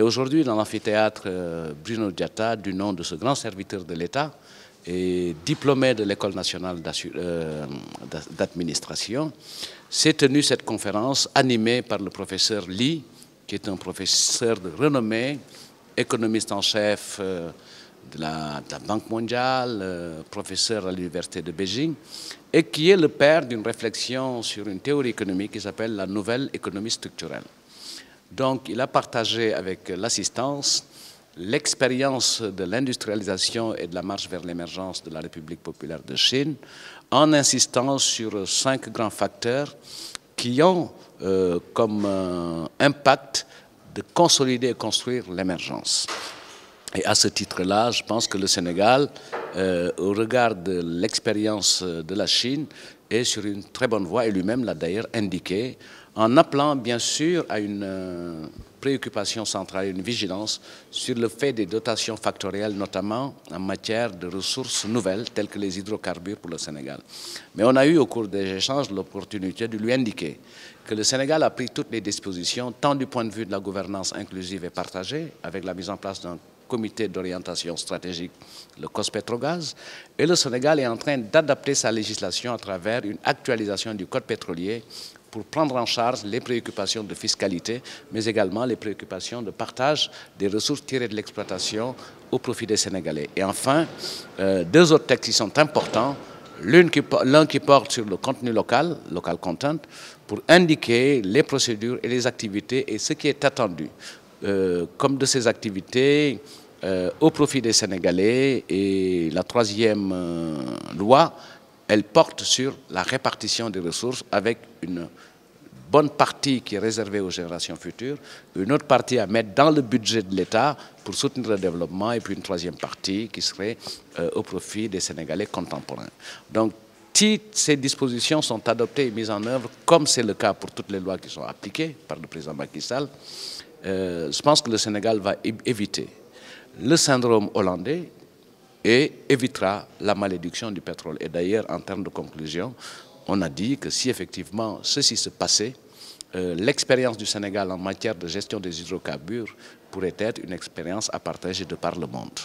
Et aujourd'hui, dans l'amphithéâtre Bruno Diatta, du nom de ce grand serviteur de l'État et diplômé de l'École nationale d'administration, s'est tenue cette conférence animée par le professeur Lee, qui est un professeur de renommée, économiste en chef de la Banque mondiale, professeur à l'université de Beijing, et qui est le père d'une réflexion sur une théorie économique qui s'appelle la nouvelle économie structurelle. Donc, il a partagé avec l'assistance l'expérience de l'industrialisation et de la marche vers l'émergence de la République populaire de Chine, en insistant sur 5 grands facteurs qui ont comme impact de consolider et construire l'émergence. Et à ce titre-là, je pense que le Sénégal, au regard de l'expérience de la Chine, est sur une très bonne voie, et lui-même l'a d'ailleurs indiqué, en appelant bien sûr à une préoccupation centrale, une vigilance sur le fait des dotations factorielles, notamment en matière de ressources nouvelles, telles que les hydrocarbures pour le Sénégal. Mais on a eu au cours des échanges l'opportunité de lui indiquer que le Sénégal a pris toutes les dispositions, tant du point de vue de la gouvernance inclusive et partagée, avec la mise en place d'un comité d'orientation stratégique, le COS-Pétrogaz, et le Sénégal est en train d'adapter sa législation à travers une actualisation du code pétrolier pour prendre en charge les préoccupations de fiscalité, mais également les préoccupations de partage des ressources tirées de l'exploitation au profit des Sénégalais. Et enfin, 2 autres textes qui sont importants, l'un qui porte sur le contenu local, local content, pour indiquer les procédures et les activités et ce qui est attendu comme de ces activités au profit des Sénégalais. Et la 3e loi, elle porte sur la répartition des ressources avec une bonne partie qui est réservée aux générations futures, une autre partie à mettre dans le budget de l'État pour soutenir le développement, et puis une 3e partie qui serait au profit des Sénégalais contemporains. Donc, si ces dispositions sont adoptées et mises en œuvre, comme c'est le cas pour toutes les lois qui sont appliquées par le président Macky Sall, je pense que le Sénégal va éviter le syndrome hollandais et évitera la malédiction du pétrole. Et d'ailleurs, en termes de conclusion, on a dit que si effectivement ceci se passait, l'expérience du Sénégal en matière de gestion des hydrocarbures pourrait être une expérience à partager de par le monde.